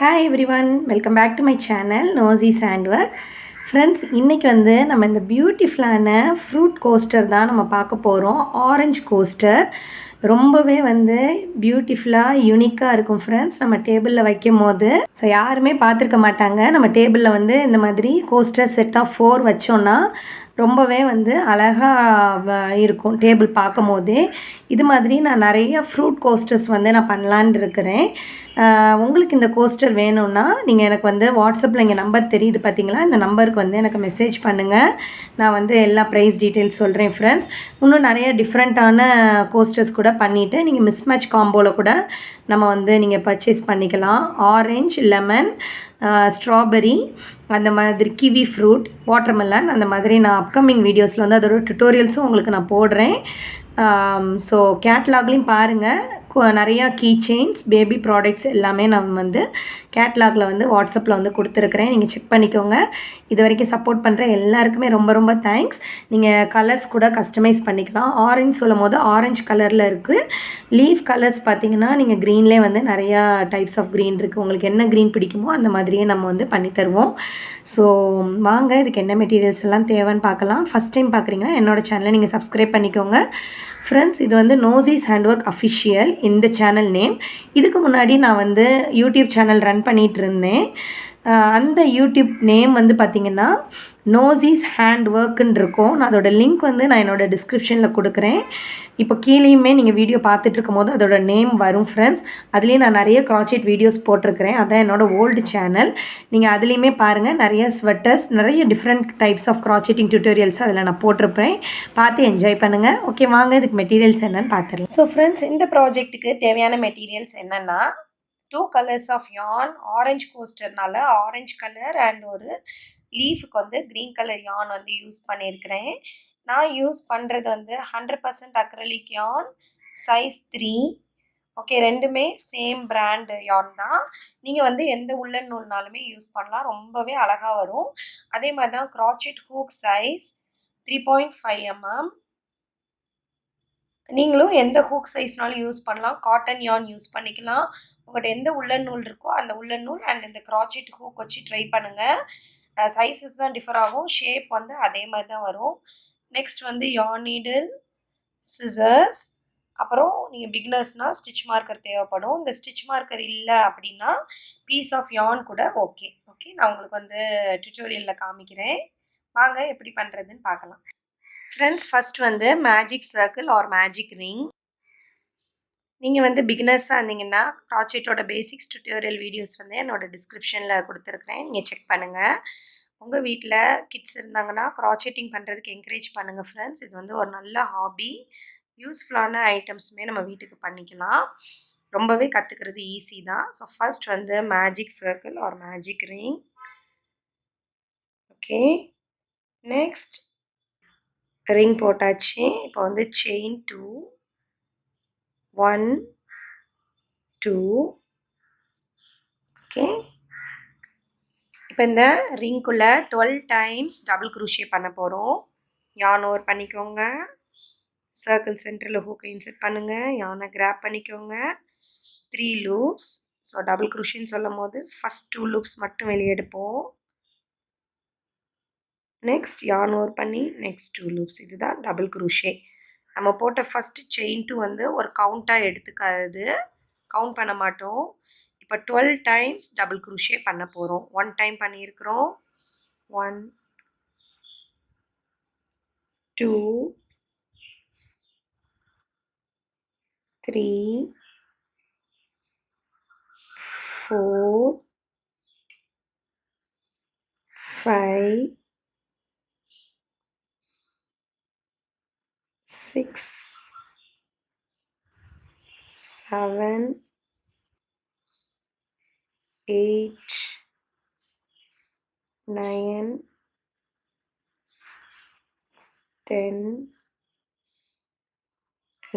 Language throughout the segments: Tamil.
Hi everyone, welcome back to my channel Nosee's hand work. Friends, இன்றைக்கி வந்து நம்ம இந்த பியூட்டிஃபுல்லான ஃப்ரூட் கோஸ்டர் தான் நம்ம பார்க்க போகிறோம். ஆரஞ்சு கோஸ்டர் ரொம்பவே வந்து பியூட்டிஃபுல்லாக யூனிக்காக இருக்கும் ஃப்ரெண்ட்ஸ். நம்ம டேபிளில் வைக்கும் போது யாருமே பார்த்துருக்க மாட்டாங்க. நம்ம டேபிளில் வந்து இந்த மாதிரி கோஸ்டர் செட் ஆஃப் 4 வச்சோன்னா ரொம்பவே வந்து அழகாக இருக்கும் டேபிள் பார்க்கும் போதே. இது மாதிரி நான் நிறைய ஃப்ரூட் கோஸ்டர்ஸ் வந்து நான் பண்ணலான்னு இருக்கிறேன். உங்களுக்கு இந்த கோஸ்டர் வேணும்னா நீங்கள் எனக்கு வந்து வாட்ஸ்அப்பில் இங்கே நம்பர் தெரியுது பார்த்தீங்களா, இந்த நம்பருக்கு வந்து எனக்கு மெசேஜ் பண்ணுங்கள். நான் வந்து எல்லா ப்ரைஸ் டீட்டெயில்ஸ் சொல்கிறேன் ஃப்ரெண்ட்ஸ். இன்னும் நிறைய டிஃப்ரெண்ட்டான கோஸ்டர்ஸ் கூட பண்ணிவிட்டு நீங்கள் மிஸ் மேட்ச் காம்போவில் கூட நம்ம வந்து நீங்கள் பர்ச்சேஸ் பண்ணிக்கலாம். ஆரஞ்ச், லெமன், ஸ்ட்ராபெரி, அந்த மாதிரி கிவி ஃப்ரூட், வாட்டர்மெலன், அந்த மாதிரி நான் அப்கமிங் வீடியோஸில் வந்து அதோட டுட்டோரியல்ஸும் உங்களுக்கு நான் போடுறேன். ஸோ கேட்லாக்லேயும் பாருங்கள், நிறையா கீ செயின்ஸ், பேபி ப்ராடக்ட்ஸ் எல்லாமே நான் வந்து கேட்லாகில் வந்து வாட்ஸ்அப்பில் வந்து கொடுத்துருக்குறேன். நீங்கள் செக் பண்ணிக்கோங்க. இது வரைக்கும் சப்போர்ட் பண்ணுற எல்லாருக்குமே ரொம்ப ரொம்ப தேங்க்ஸ். நீங்கள் கலர்ஸ் கூட கஸ்டமைஸ் பண்ணிக்கலாம். ஆரஞ்சு சொல்லும் போது ஆரஞ்சு கலரில் இருக்குது. லீஃப் கலர்ஸ் பார்த்தீங்கன்னா நீங்கள் க்ரீன்லேயே வந்து நிறையா டைப்ஸ் ஆஃப் க்ரீன் இருக்குது. உங்களுக்கு என்ன க்ரீன் பிடிக்குமோ அந்த மாதிரியே நம்ம வந்து பண்ணித்தருவோம். ஸோ வாங்க, இதுக்கு என்ன மெட்டீரியல்ஸ் எல்லாம் தேவைன்னு பார்க்கலாம். ஃபஸ்ட் டைம் பார்க்குறீங்கன்னா என்னோடய சேனலை நீங்கள் சப்ஸ்கிரைப் பண்ணிக்கோங்க ஃப்ரெண்ட்ஸ். இது வந்து நோஸீஸ் ஹேண்ட் ஒர்க் அஃபிஷியல் இந்த சேனல் நேம். இதுக்கு முன்னாடி நான் வந்து யூடியூப் சேனல் ரன் பண்ணிகிட்டு இருந்தேன். அந்த யூடியூப் நேம் வந்து பார்த்திங்கன்னா நோஸீஸ் ஹேண்ட் ஒர்க்குன்னு இருக்கும். நான் அதோடய லிங்க் வந்து நான் என்னோடய டிஸ்கிரிப்ஷனில் கொடுக்குறேன். இப்போ கீழேயுமே நீங்கள் வீடியோ பார்த்துட்டு இருக்கும் போது அதோட நேம் வரும் ஃப்ரெண்ட்ஸ். அதுலேயே நான் நிறைய க்ராச்செட் வீடியோஸ் போட்டிருக்கிறேன். அதான் என்னோடய ஓல்டு சேனல். நீங்கள் அதுலேயுமே பாருங்கள், நிறைய ஸ்வெட்டர்ஸ், நிறைய டிஃப்ரெண்ட் டைப்ஸ் ஆஃப் க்ராச்செட்டிங் டியூட்டோரியல்ஸ் அதில் நான் போட்டிருப்பேன். பார்த்து என்ஜாய் பண்ணுங்கள். ஓகே, வாங்க இதுக்கு மெட்டீரியல்ஸ் என்னன்னு பார்த்துடலாம். ஸோ ஃப்ரெண்ட்ஸ், இந்த ப்ராஜெக்ட்டுக்கு தேவையான மெட்டீரியல்ஸ் என்னென்னா 2 கலர்ஸ் ஆஃப் யான். ஆரஞ்சு கோஸ்டர்னால ஆரஞ்சு கலர் அண்ட் ஒரு லீஃபுக்கு வந்து க்ரீன் கலர் யான் வந்து யூஸ் பண்ணியிருக்கிறேன். நான் யூஸ் பண்ணுறது வந்து 100% அக்ரலிக் யான், சைஸ் 3. ஓகே, ரெண்டுமே சேம் பிராண்டு யான் தான். நீங்கள் வந்து எந்த உள்ளன் நூல்னாலுமே யூஸ் பண்ணலாம், ரொம்பவே அழகாக வரும். அதே மாதிரி தான் க்ராச்செட் ஹூக் சைஸ் 3.5 mm. நீங்களும் எந்த ஹூக் சைஸ்னாலும் யூஸ் பண்ணலாம். காட்டன் யான் யூஸ் பண்ணிக்கலாம். உங்கள்கிட்ட எந்த உள்ளன் நூல் இருக்கோ அந்த உள்ளன் நூல் அண்ட் இந்த க்ராச்செட் ஹூக் வச்சு ட்ரை பண்ணுங்கள். சைஸஸ் தான் டிஃபர் ஆகும், ஷேப் வந்து அதே மாதிரி தான் வரும். நெக்ஸ்ட் வந்து யான் நீடில், சிசர்ஸ், அப்புறம் நீங்கள் பிகினர்ஸ்னால் ஸ்டிச் மார்க்கர் தேவைப்படும். இந்த ஸ்டிச் மார்க்கர் இல்லை அப்படின்னா பீஸ் ஆஃப் யான் கூட ஓகே. நான் உங்களுக்கு வந்து டியூட்டோரியலில் காமிக்கிறேன். வாங்க எப்படி பண்ணுறதுன்னு பார்க்கலாம். ஃப்ரெண்ட்ஸ், ஃபஸ்ட் வந்து magic circle or magic ring. நீங்கள் வந்து பிகினர்ஸாக இருந்தீங்கன்னா க்ராச்செட்டோட பேசிக்ஸ் டியூட்டோரியல் வீடியோஸ் வந்து என்னோடய டிஸ்கிரிப்ஷனில் கொடுத்துருக்குறேன், நீங்கள் செக் பண்ணுங்கள். உங்கள் வீட்டில் கிட்ஸ் இருந்தாங்கன்னா க்ராச்செட்டிங் பண்ணுறதுக்கு என்கரேஜ் பண்ணுங்கள் ஃப்ரெண்ட்ஸ். இது வந்து ஒரு நல்ல ஹாபி. யூஸ்ஃபுல்லான ஐட்டம்ஸுமே நம்ம வீட்டுக்கு பண்ணிக்கலாம். ரொம்பவே கற்றுக்கிறது ஈஸி தான். ஸோ ஃபஸ்ட் வந்து magic circle or magic ring. Okay, next ring போட்டாச்சு. இப்போ வந்து செயின் 2, 1, 2. ஓகே, இப்போ இந்த ரிங்குள்ளே 12 டைம்ஸ் டபுள் க்ரூஷே பண்ண போகிறோம். யான் ஓவர் பண்ணிக்கோங்க. சர்க்கிள் சென்டரில் ஹூக்கை இன்செர்ட் பண்ணுங்கள். யானை கிராப் பண்ணிக்கோங்க. 3 லூப்ஸ். ஸோ டபுள் க்ரூஷேன்னு சொல்லும் போது ஃபஸ்ட் 2 லூப்ஸ் மட்டும் வெளியே எடுப்போம். நெக்ஸ்ட் யான் ஓவர் பண்ணி நெக்ஸ்ட் 2 லூப்ஸ். இதுதான் டபுள் க்ரூஷே. நம்ம போட்ட ஃபஸ்ட்டு செயின் 2 வந்து ஒரு கவுண்ட்டாக எடுத்துக்காது, கவுண்ட் பண்ண மாட்டோம். இப்போ 12 டைம்ஸ் டபுள் க்ரூஷே பண்ண போகிறோம். 1 டைம் பண்ணியிருக்கிறோம். 1, 2, 3, 4, 5, 6, 7, 8, 9, 10,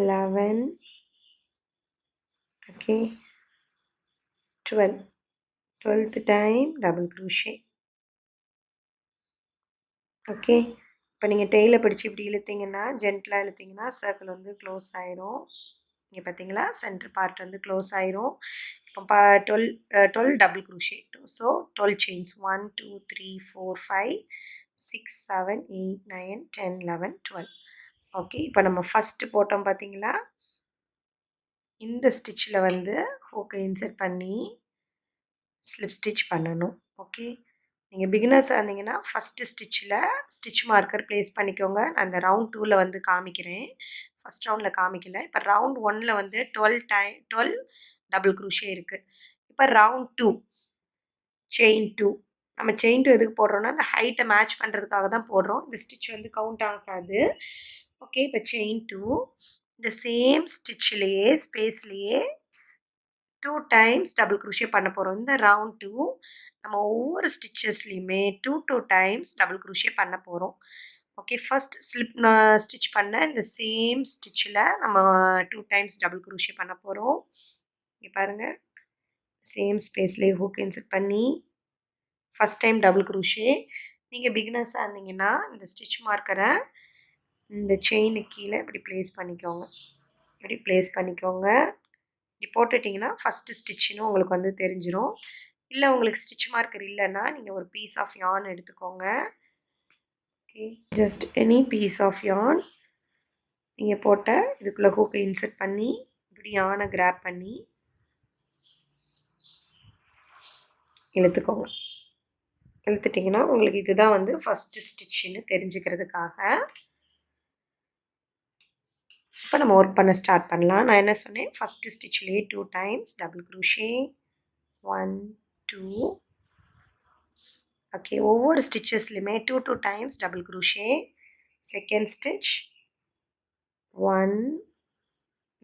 11, okay, 12. 12th time double crochet. Okay, இப்போ நீங்கள் டெய்லை பிடிச்சி இப்படி இழுத்தீங்கன்னா, ஜென்டலாக இழுத்தீங்கன்னா சர்க்கிள் வந்து க்ளோஸ் ஆயிரும். இங்கே பார்த்தீங்களா சென்டர் பார்ட் வந்து க்ளோஸ் ஆயிரும். இப்போ 12 double crochet. So 12 chains 1 2 3 4 5 6 7 8 9 10 11 12. Okay, இப்போ நம்ம ஃபஸ்ட்டு போட்டோம் பார்த்தீங்களா, இந்த ஸ்டிச்சில் வந்து ஹூக்கை இன்சர்ட் பண்ணி ஸ்லிப் ஸ்டிச் பண்ணணும். ஓகே, நீங்கள் பிகினர்ஸாக இருந்தீங்கன்னா ஃபஸ்ட்டு ஸ்டிச்சில் ஸ்டிச் மார்க்கர் ப்ளேஸ் பண்ணிக்கோங்க. நான் அந்த ரவுண்ட் 2ல் வந்து காமிக்கிறேன். ஃபஸ்ட் ரவுண்டில் காமிக்கல. இப்போ ரவுண்ட் 1ல் வந்து 12 டபுள் க்ரூஷே இருக்குது. இப்போ ரவுண்ட் 2 செயின் 2. நம்ம செயின் 2 எதுக்கு போடுறோம்னா அந்த ஹைட்டை மேட்ச் பண்ணுறதுக்காக தான் போடுறோம். இந்த ஸ்டிச் வந்து கவுண்ட் ஆகாது. ஓகே, இப்போ செயின் 2 இந்த சேம் ஸ்டிச்சிலேயே ஸ்பேஸ்லேயே 2 டைம்ஸ் டபுள் க்ரூஷே பண்ண போகிறோம். இந்த ரவுண்ட் 2 நம்ம ஒவ்வொரு ஸ்டிச்சஸ்லையுமே 2 டைம்ஸ் டபுள் க்ரூஷே பண்ண போகிறோம். ஓகே, ஃபஸ்ட் ஸ்டிச் பண்ண இந்த சேம் ஸ்டிச்சில் நம்ம 2 டைம்ஸ் டபுள் க்ரூஷே பண்ண போகிறோம். இங்கே பாருங்கள், சேம் ஸ்பேஸ்லேயே ஹூக் இன்சர்ட் பண்ணி ஃபஸ்ட் டைம் டபுள் க்ரூஷே. நீங்கள் பிகினர்ஸாக இருந்தீங்கன்னா இந்த ஸ்டிச் மார்க்கரை இந்த செயினுக்கு கீழே இப்படி ப்ளேஸ் பண்ணிக்கோங்க. இப்படி ப்ளேஸ் பண்ணிக்கோங்க. இப்படி போட்டுட்டிங்கன்னா ஃபஸ்ட்டு ஸ்டிச்சுன்னு உங்களுக்கு வந்து தெரிஞ்சிடும். இல்லை உங்களுக்கு ஸ்டிச் மார்க்கர் இல்லைன்னா நீங்கள் ஒரு பீஸ் ஆஃப் யார்ன் எடுத்துக்கோங்க. Okay, just any piece of yarn நீங்கள் போட்ட இதுக்குள்ளே ஹூக்கை இன்சர்ட் பண்ணி இப்படி யானை கிராப் பண்ணி இழுத்துக்கோங்க. இழுத்துட்டிங்கன்னா உங்களுக்கு இதுதான் வந்து ஃபஸ்ட்டு ஸ்டிச்சுன்னு தெரிஞ்சுக்கிறதுக்காக. இப்போ நம்ம ஒர்க் பண்ண ஸ்டார்ட் பண்ணலாம். நான் என்ன சொன்னேன், ஃபஸ்ட்டு ஸ்டிச்லேயே 2 டைம்ஸ் டபுள் க்ரூஷே 1 2. ஓகே, ஒவ்வொரு ஸ்டிச்சஸ்லையுமே 2 times double crochet. Second stitch 1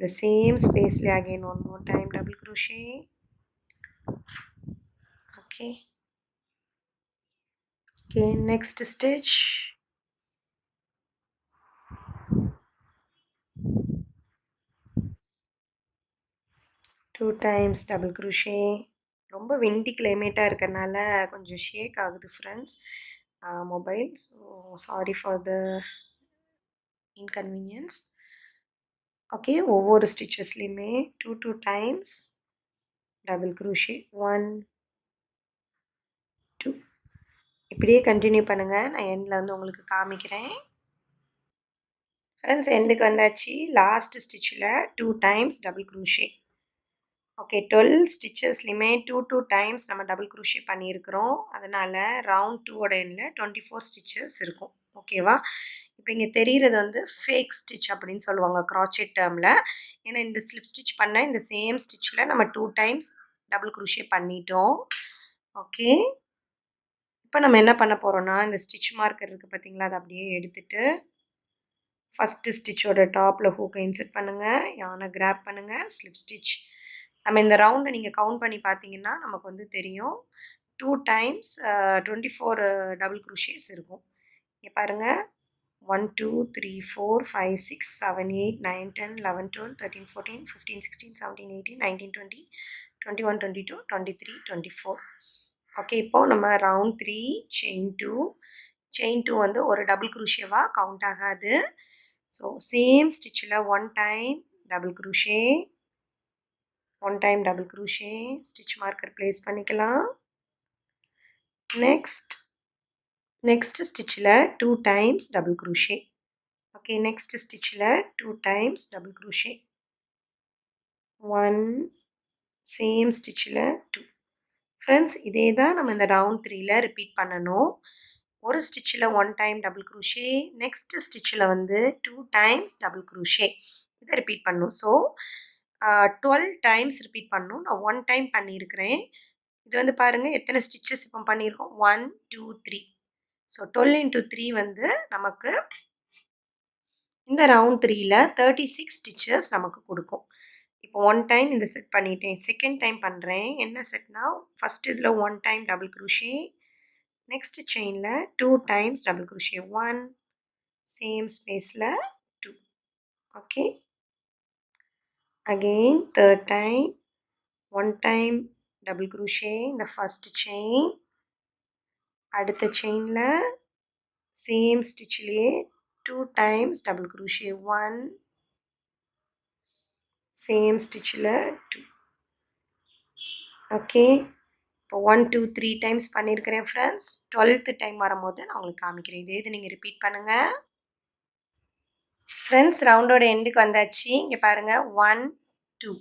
the same spaceல again one more time double crochet. Okay, next stitch 2 times double crochet. ரொம்ப விண்டி கிளைமேட்டாக இருக்கிறனால கொஞ்சம் ஷேக் ஆகுது friends mobile. So sorry for the inconvenience. Okay, ஒவ்வொரு ஸ்டிச்சஸ்லையுமே 2 டைம்ஸ் டபுள் க்ரூஷே 1 2. இப்படியே கண்டினியூ பண்ணுங்கள். நான் எண்டில் வந்து உங்களுக்கு காமிக்கிறேன். ஃப்ரெண்ட்ஸ் எண்டுக்கு வந்தாச்சு. லாஸ்ட் ஸ்டிச்சில் 2 டைம்ஸ் டபுள் க்ரூஷே. ஓகே, 12 ஸ்டிச்சஸ்லையுமே 2 டைம்ஸ் நம்ம டபுள் க்ரூஷே பண்ணியிருக்கிறோம். அதனால் ரவுண்ட் 2ஓட எண்டில் 24 ஸ்டிச்சஸ் இருக்கும். ஓகேவா? இப்போ இங்கே தெரிகிறது வந்து ஃபேக் ஸ்டிச் அப்படின்னு சொல்லுவாங்க க்ராச்செட் டேர்மில். ஏன்னா இந்த ஸ்லிப் ஸ்டிச் பண்ண இந்த சேம் ஸ்டிச்சில் நம்ம 2 டைம்ஸ் டபுள் க்ரூஷே பண்ணிட்டோம். ஓகே, இப்போ நம்ம என்ன பண்ண போகிறோன்னா இந்த ஸ்டிச் மார்க்கர் இருக்குது பார்த்தீங்களா, அதை அப்படியே எடுத்துகிட்டு ஃபஸ்ட்டு ஸ்டிச்சோட டாப்பில் ஹூக்கை இன்சர்ட் பண்ணுங்கள், யானை கிராப் பண்ணுங்கள், ஸ்லிப் ஸ்டிச். நம்ம இந்த ரவுண்டை நீங்கள் கவுண்ட் பண்ணி பார்த்தீங்கன்னா நமக்கு வந்து தெரியும் 2 டைம்ஸ் 24 டபுள் க்ரூஷேஸ் இருக்கும். இங்கே பாருங்கள், 1 2 3 4 5 6 7 8 9 10 11 12 13 14 15 16 17 18 19 20 21 22 23 24. ஓகே, இப்போது நம்ம ரவுண்ட் 3 செயின் 2 வந்து ஒரு டபுள் க்ரூஷேவாக கவுண்ட் ஆகாது. ஸோ சேம் ஸ்டிச்சில் 1 time double crochet, 1 time double crochet, stitch marker place பண்ணிக்கலாம். நெக்ஸ்ட் ஸ்டிச்சில் 2 times double crochet. Okay, next ஸ்டிச்சில் 2 டைம்ஸ் டபுள் க்ரூஷே 1, சேம் ஸ்டிச்சில் 2. ஃப்ரெண்ட்ஸ் இதே தான் நம்ம இந்த ரவுண்ட் 3ல் ரிப்பீட் பண்ணணும். ஒரு ஸ்டிச்சில் 1 டைம் டபுள் க்ரூஷே, நெக்ஸ்ட் ஸ்டிச்சில் வந்து 2 டைம்ஸ் டபுள் க்ரூஷே. இதை ரிப்பீட் பண்ணணும். ஸோ 12 டைம்ஸ் ரிப்பீட் பண்ணணும். நான் 1 டைம் பண்ணியிருக்கிறேன். இது வந்து பாருங்கள் எத்தனை ஸ்டிச்சஸ் இப்போ பண்ணியிருக்கோம், 1 2 3. ஸோ 12 into 3 வந்து நமக்கு இந்த ரவுண்ட் 3ல் 36 ஸ்டிச்சஸ் நமக்கு கொடுக்கும். இப்போ 1 டைம் இந்த செட் பண்ணிட்டேன். செகண்ட் டைம் பண்ணுறேன். என்ன செட்னா, ஃபஸ்ட் இதில் 1 டைம் டபுள் க்ரூஷே, நெக்ஸ்ட் செயினில் 2 டைம்ஸ் டபுள் க்ரூஷே 1, சேம் ஸ்பேஸில் 2. Okay, again third time 1 time double crochet in the first chain. அடுத்த செயினில் சேம் ஸ்டிச்சிலேயே 2 times double crochet 1, சேம் ஸ்டிச்சில் 2. ஓகே, இப்போ 1 2 3 டைம்ஸ் பண்ணியிருக்கிறேன் ஃப்ரெண்ட்ஸ். 12th டைம் வரும்போது நான் உங்களுக்கு காமிக்கிறேன். இது நீங்கள் ரிப்பீட் பண்ணுங்கள் ஃப்ரெண்ட்ஸ். ரவுண்டோட எண்டுக்கு வந்தாச்சு. இங்கே பாருங்கள், 1 2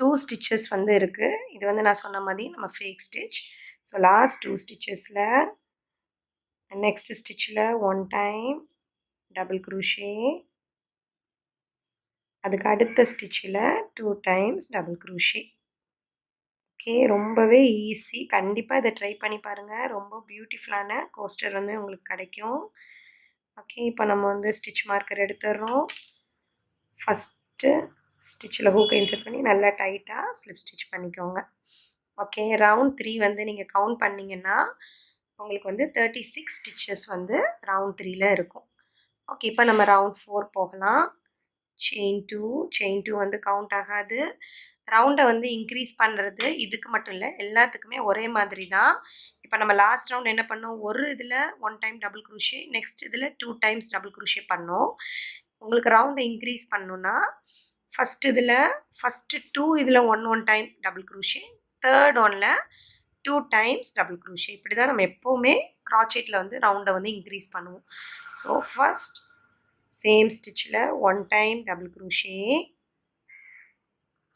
2 ஸ்டிச்சஸ் வந்து இருக்குது. இது வந்து நான் சொன்ன மாதிரி நம்ம ஃபேக் ஸ்டிச். ஸோ லாஸ்ட் 2 ஸ்டிச்சஸில் நெக்ஸ்ட் ஸ்டிச்சில் 1 டைம் டபுள் க்ரூஷே, அதுக்கு அடுத்த ஸ்டிச்சில் 2 டைம்ஸ் டபுள் க்ரூஷே. ஓகே, ரொம்பவே ஈஸி. கண்டிப்பாக இதை ட்ரை பண்ணி பாருங்கள். ரொம்ப பியூட்டிஃபுல்லான கோஸ்டர் வந்து உங்களுக்கு கிடைக்கும். ஓகே, இப்போ நம்ம வந்து ஸ்டிச் மார்க்கர் எடுத்துடுறோம். ஃபஸ்ட்டு ஸ்டிச்சில் ஹூக்கை இன்சர்ட் பண்ணி நல்லா டைட்டாக ஸ்லிப் ஸ்டிச் பண்ணிக்கோங்க. ஓகே, ரவுண்ட் 3 வந்து நீங்கள் கவுண்ட் பண்ணிங்கன்னா உங்களுக்கு வந்து 36 ஸ்டிச்சஸ் வந்து ரவுண்ட் 3ல் இருக்கும். ஓகே, இப்போ நம்ம ரவுண்ட் 4 போகலாம். செயின் 2 வந்து கவுண்ட் ஆகாது. ரவுண்டை வந்து இன்க்ரீஸ் பண்ணுறது இதுக்கு மட்டும் இல்லை, எல்லாத்துக்குமே ஒரே மாதிரி தான். இப்போ நம்ம லாஸ்ட் ரவுண்ட் என்ன பண்ணோம், ஒரு இதில் 1 டைம் டபுள் க்ரூஷே, நெக்ஸ்ட் இதில் 2 டைம்ஸ் டபுள் க்ரூஷே பண்ணோம். உங்களுக்கு ரவுண்டை இன்க்ரீஸ் பண்ணணுன்னா ஃபஸ்ட்டு 2 இதில் 1 டைம் டபுள் க்ரூஷே, தேர்ட் ஒனில் 2 டைம்ஸ் டபுள் க்ரூஷே. இப்படி தான் நம்ம எப்போவுமே க்ராச்செட்டில் வந்து ரவுண்டை வந்து இன்க்ரீஸ் பண்ணுவோம். ஸோ ஃபஸ்ட் சேம் ஸ்டிச்சில் 1 டைம் டபுள் க்ரூஷே,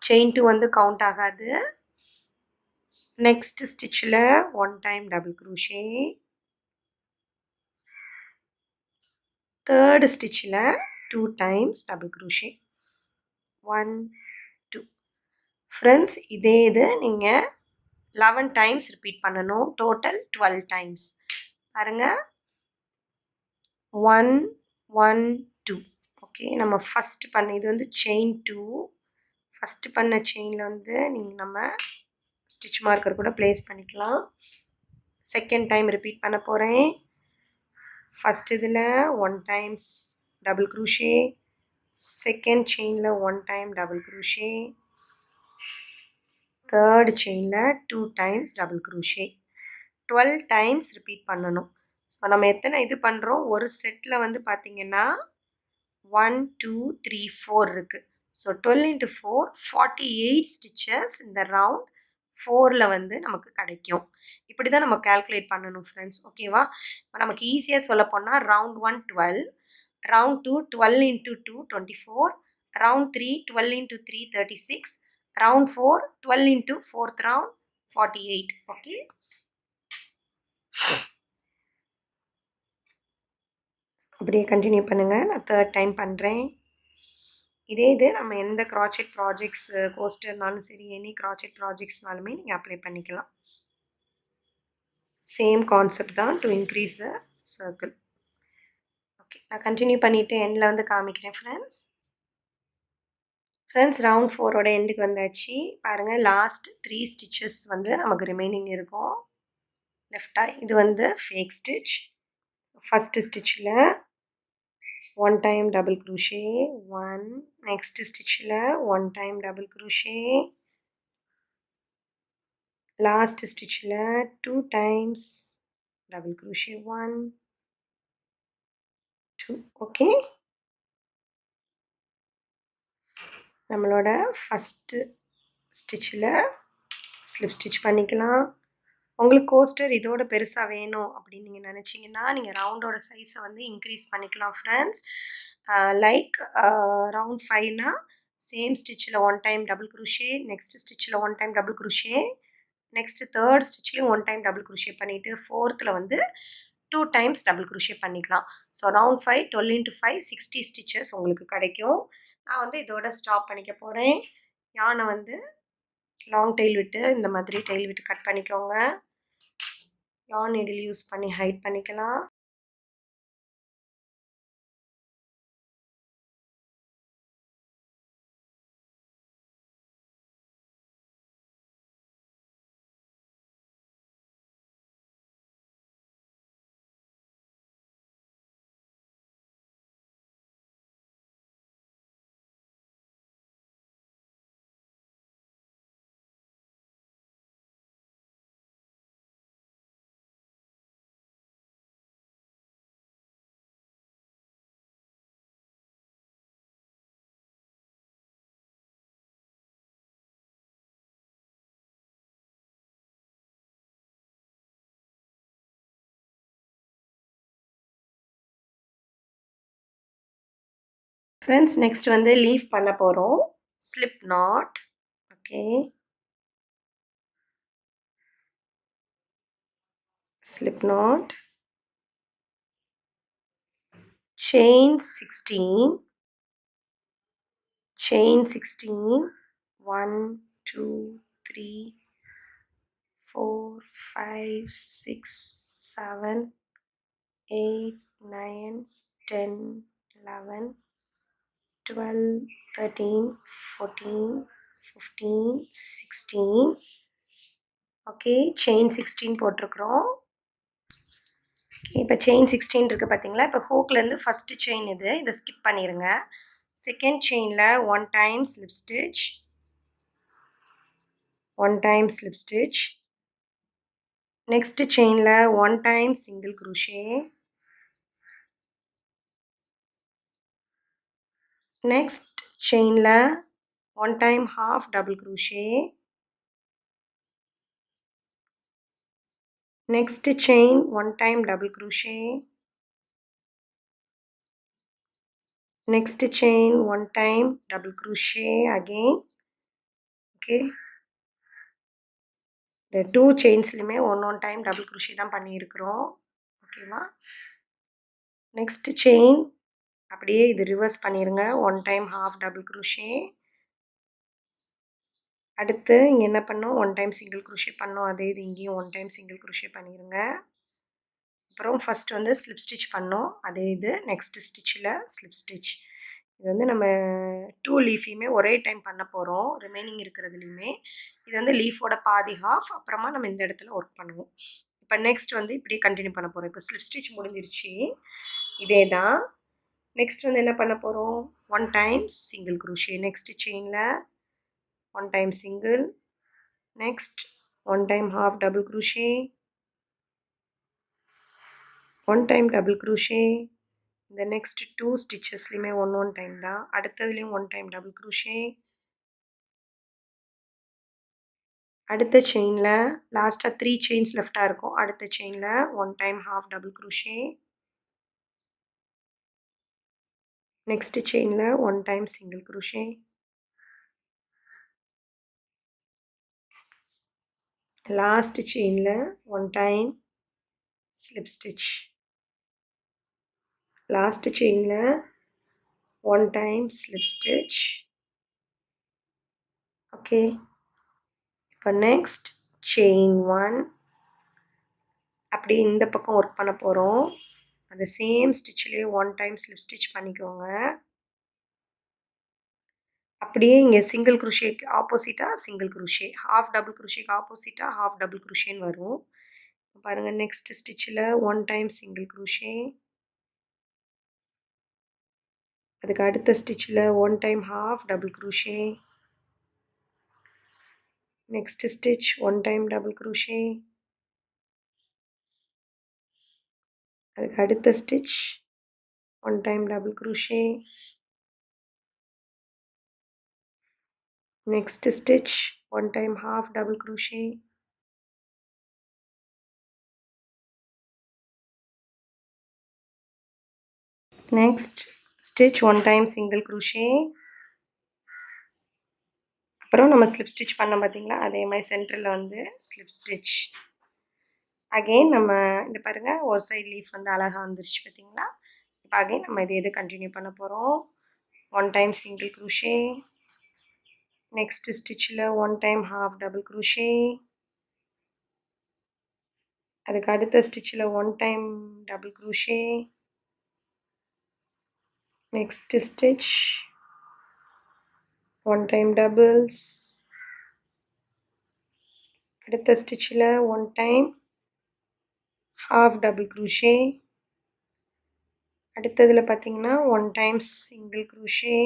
செயின் 2 வந்து கவுண்ட் ஆகாது. நெக்ஸ்ட் ஸ்டிச்சில் 1 டைம் டபுள் க்ரூஷே, தேர்ட் ஸ்டிச்சில் 2 டைம்ஸ் டபுள் க்ரூஷே, 1 2. ஃப்ரெண்ட்ஸ், இதே இது நீங்கள் 11 டைம்ஸ் ரிப்பீட் பண்ணணும். Total 12 times. பாருங்கள், 1 1 2. ஓகே, நம்ம ஃபஸ்ட்டு பண்ண இது வந்து செயின் 2. ஃபஸ்ட்டு பண்ண செயினில் வந்து நீங்கள் நம்ம ஸ்டிச் மார்க்கர் கூட ப்ளேஸ் பண்ணிக்கலாம். செகண்ட் டைம் ரிப்பீட் பண்ண போகிறேன். ஃபஸ்ட் இதில் 1 டைம்ஸ் டபுள் க்ரூஷே, செகண்ட் செயினில் 1 டைம் டபுள் க்ரூஷே, தேர்ட் செயினில் 2 times double crochet. 12 times repeat பண்ணணும். ஸோ நம்ம எத்தனை இது பண்ணுறோம், ஒரு செட்டில் வந்து பார்த்திங்கன்னா 1 2 3 4 இருக்குது. ஸோ 12 × 4 48 ஸ்டிச்சஸ் இந்த ரவுண்ட் 4ல் வந்து நமக்கு கிடைக்கும். இப்படி தான் நம்ம கால்குலேட் பண்ணணும் ஃப்ரெண்ட்ஸ். ஓகேவா, இப்போ நமக்கு ஈஸியாக சொல்ல போனால் round 1 12, round 2 12 × 2 24, round 3 12 × 3 36, round 4 12 × 4th round 48. Okay, அப்படியே கண்டினியூ பண்ணுங்கள். நான் தேர்ட் டைம் பண்ணுறேன். இதே இது நம்ம எந்த க்ராச்செட் ப்ராஜெக்ட்ஸ் கோஸ்டர்னாலும் சரி, எனி க்ராச்செட் ப்ராஜெக்ட்ஸ்னாலுமே நீங்கள் அப்ளை பண்ணிக்கலாம். சேம் கான்செப்ட் தான், to increase the circle. Okay, நான் கண்டினியூ பண்ணிவிட்டு எண்டில் வந்து காமிக்கிறேன் ஃப்ரெண்ட்ஸ். ஃப்ரெண்ட்ஸ், ரவுண்ட் 4ஓட எண்டுக்கு வந்தாச்சு. பாருங்கள், லாஸ்ட் 3 ஸ்டிச்சஸ் வந்து நமக்கு ரிமைனிங் இருக்கும் லெஃப்டாக. இது வந்து ஃபேக் ஸ்டிச். ஃபஸ்ட்டு ஸ்டிச்சில் 1 டைம் டபுள் க்ரூஷே, 1, நெக்ஸ்ட் ஸ்டிச்சில் 1 டைம் டபுள் க்ரூஷே, லாஸ்ட் ஸ்டிச்சில் 2 டைம்ஸ் டபுள் க்ரூஷே, 1 2. ஓகே, நம்மளோட ஃபஸ்ட்டு ஸ்டிச்சில் ஸ்லிப் ஸ்டிச் பண்ணிக்கலாம். உங்களுக்கு கோஸ்டர் இதோட பெருசாக வேணும் அப்படின்னு நீங்கள் நினச்சிங்கன்னா நீங்கள் ரவுண்டோட சைஸை வந்து இன்க்ரீஸ் பண்ணிக்கலாம் ஃப்ரெண்ட்ஸ். லைக் ரவுண்ட் 5னா சேம் ஸ்டிச்சில் 1 டைம் டபுள் க்ரூஷே, நெக்ஸ்ட் ஸ்டிச்சில் 1 time double crochet, next third ஸ்டிச்லேயும் 1 டைம் டபுள் க்ரூஷே பண்ணிவிட்டு ஃபோர்த்தில் வந்து 2 டைம்ஸ் டபுள் க்ரூஷே பண்ணிக்கலாம். ஸோ ரவுண்ட் 5 12 × 5 60 ஸ்டிச்சஸ் உங்களுக்கு கிடைக்கும். நான் வந்து இதோட ஸ்டாப் பண்ணிக்க போகிறேன். யானை வந்து லாங் டெயில் விட்டு இந்த மாதிரி டெயில் விட்டு கட் பண்ணிக்கோங்க. யான் நீடில் யூஸ் பண்ணி ஹைட் பண்ணிக்கலாம். ஃப்ரெண்ட்ஸ் நெக்ஸ்ட் வந்து லீஃப் பண்ண போகிறோம். Slip not. Okay, slip knot, chain 16, chain 16, 1 2 3 4 5 6 7 8 9 10 11 12 13 14 15 16. Okay, chain 16 போட்டிருக்கிறோம். இப்போ செயின் 16 இருக்குது பார்த்தீங்களா. இப்போ ஹூக்லேருந்து ஃபஸ்ட்டு செயின் இதை ஸ்கிப் பண்ணிடுங்க. செகண்ட் செயினில் 1 time slip stitch, 1 time slip stitch. Next செயினில் 1 டைம் சிங்கிள் க்ரூஷே. நெக்ஸ்ட் செயினில் 1 time half double crochet. Next chain 1 time double crochet. Next chain 1 time double crochet again. Okay, the two chains லுமே 1 time double crochet தான் பண்ணியிருக்கிறோம். ஓகேவா. நெக்ஸ்ட் செயின் அப்படியே இது ரிவர்ஸ் பண்ணிடுங்க. 1 time half double crochet. அடுத்து இங்கே என்ன பண்ணோம், 1 time single crochet பண்ணோம். அதே இது இங்கேயும் 1 time single crochet பண்ணிடுங்க. அப்புறம் ஃபஸ்ட் வந்து ஸ்லிப் ஸ்டிச் பண்ணோம். அதே இது நெக்ஸ்ட் ஸ்டிச்சில் ஸ்லிப் ஸ்டிச். இது வந்து நம்ம 2 லீஃபையுமே ஒரே டைம் பண்ண போகிறோம். ரிமைனிங் இருக்கிறதுலையுமே இது வந்து லீஃபோட பாதி ஹாஃப். அப்புறமா நம்ம இந்த இடத்துல ஒர்க் பண்ணுவோம். இப்போ நெக்ஸ்ட் வந்து இப்படியே கண்டினியூ பண்ண போகிறோம். இப்போ ஸ்லிப் ஸ்டிச் முடிஞ்சிருச்சு. இதே தான். நெக்ஸ்ட் வந்து என்ன பண்ண போகிறோம், 1 டைம் சிங்கிள் க்ரூஷே. நெக்ஸ்ட் செயினில் 1 time single. Next 1 time half double crochet, 1 time double crochet. இந்த நெக்ஸ்ட் 2 ஸ்டிச்சஸ்லையுமே 1 டைம் தான். அடுத்ததுலேயும் 1 டைம் டபுள் க்ரூஷே. அடுத்த செயினில் லாஸ்ட்டாக 3 செயின்ஸ் லெஃப்டாக இருக்கும். அடுத்த செயினில் 1 time half double crochet. Next செயினில் 1 டைம் சிங்கிள் க்ரூஷே. லாஸ்ட் செயினில் 1 டைம் ஸ்லிப் ஸ்டிச். லாஸ்ட் செயினில் 1 டைம் ஸ்லிப் ஸ்டிச். ஓகே, இப்போ நெக்ஸ்ட் செயின் 1 அப்படியே இந்த பக்கம் ஒர்க் பண்ண போகிறோம். அந்த சேம் ஸ்டிச்சிலே 1 டைம் ஸ்லிப் ஸ்டிச் பண்ணிக்கோங்க. அப்படியே இங்கே சிங்கிள் க்ரூஷேக்கு ஆப்போசிட்டாக சிங்கிள் க்ரூஷே, ஹாஃப் டபுள் க்ரூஷேக்கு ஆப்போசிட்டாக ஹாஃப் டபுள் க்ரூஷேன்னு வரும். பாருங்கள், நெக்ஸ்ட் ஸ்டிச்சில் 1 டைம் சிங்கிள் க்ரூஷே. அதுக்கு அடுத்த ஸ்டிச்சில் 1 time half double crochet. Next stitch 1 time double crochet. அதுக்கு அடுத்த stitch 1 time double crochet. Next stitch 1 time half double crochet. Next stitch 1 time single crochet. அப்புறம் நம்ம ஸ்லிப் ஸ்டிச் பண்ணோம் பார்த்தீங்களா, அதே மாதிரி சென்டரில் வந்து ஸ்லிப் ஸ்டிச். அகெயின் நம்ம இந்த பாருங்கள், ஒரு சைடு லீஃப் வந்து அழகாக வந்துருச்சு பார்த்தீங்களா. இப்போ அகெயின் நம்ம இது கண்டினியூ பண்ண போகிறோம். 1 டைம் சிங்கிள் க்ரூஷே. நெக்ஸ்ட் ஸ்டிச்சில் 1 டைம் ஹாஃப் டபுள் க்ரூஷே. அதுக்கு அடுத்த ஸ்டிச்சில் 1 time double crochet. Next stitch 1 time doubles. அடுத்த ஸ்டிச்சில் 1 டைம் ஹாஃப் டபுள் க்ரூஷே. அடுத்ததில் பார்த்தீங்கன்னா 1 டைம் சிங்கிள் க்ரூஷே.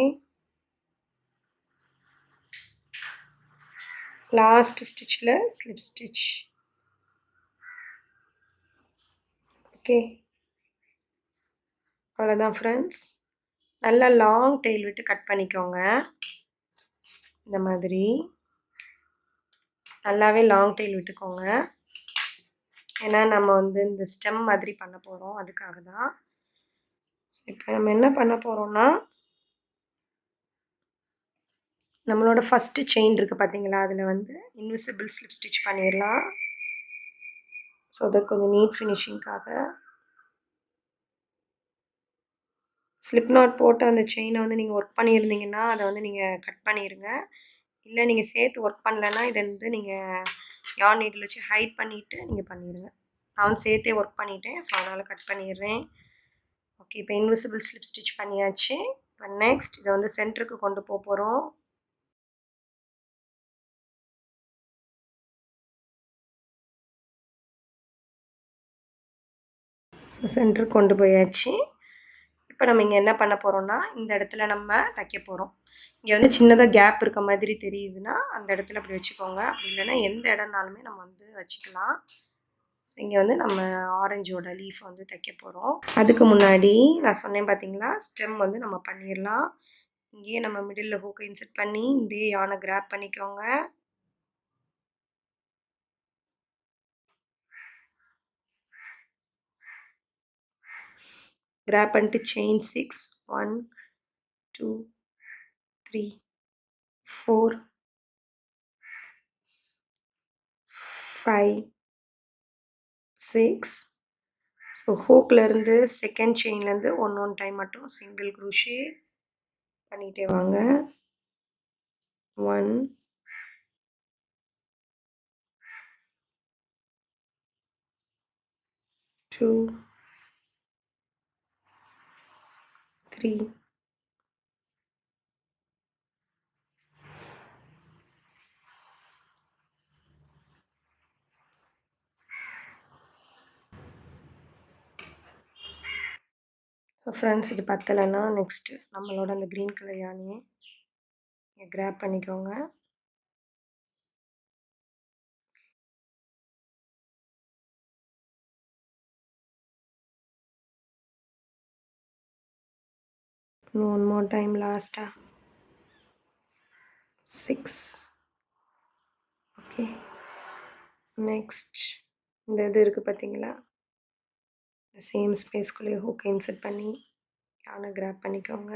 லாஸ்ட் ஸ்டிச்சில் ஸ்லிப் ஸ்டிச். ஓகே, அவ்வளோதான் ஃப்ரெண்ட்ஸ். நல்லா லாங் டெயில் விட்டு கட் பண்ணிக்கோங்க. இந்த மாதிரி நல்லாவே லாங் டெயில் விட்டுக்கோங்க. ஏன்னா நம்ம வந்து இந்த ஸ்டெம் மாதிரி பண்ண போகிறோம், அதுக்காக தான். இப்போ நம்ம என்ன பண்ண போகிறோம்னா, நம்மளோட ஃபஸ்ட்டு செயின் இருக்குது பார்த்தீங்களா, அதில் வந்து இன்விசிபிள் ஸ்லிப் ஸ்டிச் பண்ணிடலாம். ஸோ அது கொஞ்சம் நீட் ஃபினிஷிங்காக ஸ்லிப் நாட் போட்டு அந்த செயினை வந்து நீங்கள் ஒர்க் பண்ணியிருந்தீங்கன்னா அதை வந்து நீங்கள் கட் பண்ணிடுங்க. இல்லை நீங்கள் சேர்த்து ஒர்க் பண்ணலைன்னா இதை வந்து நீங்கள் யார்ன் நீடில் வச்சு ஹைட் பண்ணிவிட்டு நீங்கள் பண்ணிடுங்க. நான் வந்து சேர்த்தே ஒர்க் பண்ணிட்டேன், ஸோ அதனால் கட் பண்ணிடுறேன். ஓகே, இப்போ இன்விசிபிள் ஸ்லிப் ஸ்டிச் பண்ணியாச்சு. இப்போ நெக்ஸ்ட் இதை வந்து சென்டருக்கு கொண்டு போக போகிறோம். ஸோ சென்டருக்கு கொண்டு போயாச்சு. இப்போ நம்ம இங்கே என்ன பண்ண போகிறோம்னா, இந்த இடத்துல நம்ம தைக்க போகிறோம். இங்கே வந்து சின்னதாக கேப் இருக்க மாதிரி தெரியுதுன்னா அந்த இடத்துல அப்படி வச்சுக்கோங்க. அப்படி இல்லைன்னா எந்த இடம்னாலுமே நம்ம வந்து வச்சுக்கலாம். ஸோ இங்கே வந்து நம்ம ஆரஞ்சோட லீஃப் வந்து தைக்க போகிறோம். அதுக்கு முன்னாடி நான் சொன்னேன் பார்த்தீங்களா, ஸ்டெம் வந்து நம்ம பண்ணிடலாம். இங்கேயே நம்ம மிடில் ஹூக்கை இன்செர்ட் பண்ணி இதே யானை கிராப் பண்ணிக்கோங்க. கிராப் பண்ணிட்டு செயின் 6 1 2 3 4 5 6. ஸோ ஹூக்லேருந்து செகண்ட் செயின்லேருந்து ஒன் டைம் மட்டும் சிங்கிள் க்ரூஷே பண்ணிகிட்டே வாங்க. 1 2 3 ஸோ ஃப்ரெண்ட்ஸ், இது பத்தலைன்னா நெக்ஸ்ட்டு நம்மளோட அந்த க்ரீன் கலர் யானையை கிராப் பண்ணிக்கோங்க. ஒன் மோர் டைம் லாஸ்ட்டாக 6. ஓகே, நெக்ஸ்ட் இந்த இது இருக்குது பார்த்தீங்களா, இந்த சேம் ஸ்பேஸ்க்குள்ளேயே ஹூக்கை இன்செர்ட் பண்ணி யானை கிராப் பண்ணிக்கோங்க.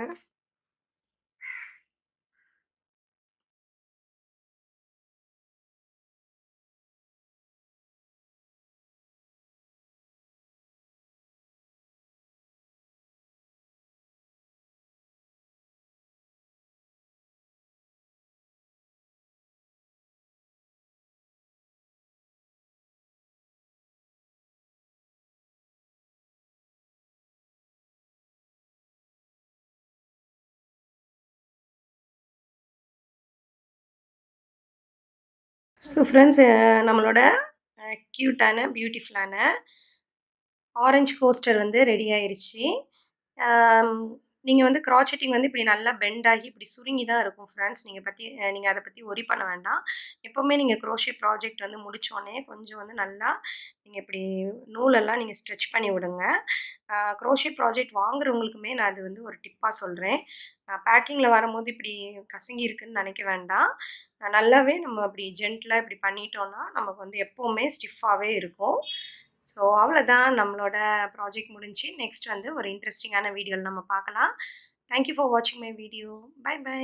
ஸோ ஃப்ரெண்ட்ஸ், நம்மளோட க்யூட்டான பியூட்டிஃபுல்லான ஆரஞ்சு கோஸ்டர் வந்து ரெடி ஆயிடுச்சு. நீங்கள் வந்து க்ராச்செட்டிங் வந்து இப்படி நல்லா பெண்ட் ஆகி இப்படி சுருங்கி தான் இருக்கும் ஃப்ரெண்ட்ஸ். நீங்கள் அதை பற்றி ஒரி பண்ண வேண்டாம். எப்போவுமே நீங்கள் க்ரோஷே ப்ராஜெக்ட் வந்து முடித்தோடனே கொஞ்சம் வந்து நல்லா நீங்கள் இப்படி நூலெல்லாம் நீங்கள் ஸ்ட்ரெச் பண்ணி விடுங்க. க்ரோஷே ப்ராஜெக்ட் வாங்குறவங்களுக்குமே நான் அது வந்து ஒரு டிப்பாக சொல்கிறேன். பேக்கிங்கில் வரும்போது இப்படி கசங்கி இருக்குதுன்னு நினைக்க வேண்டாம். நல்லாவே நம்ம அப்படி ஜென்டிலாக இப்படி பண்ணிட்டோன்னா நமக்கு வந்து எப்போவுமே ஸ்டிஃபாகவே இருக்கும். ஸோ அவ்வளோதான், நம்மளோட ப்ராஜெக்ட் முடிஞ்சு. நெக்ஸ்ட் வந்து ஒரு இன்ட்ரெஸ்டிங்கான வீடியோவில் நம்ம பார்க்கலாம். தேங்க்யூ ஃபார் வாட்சிங் மை வீடியோ. Bye by.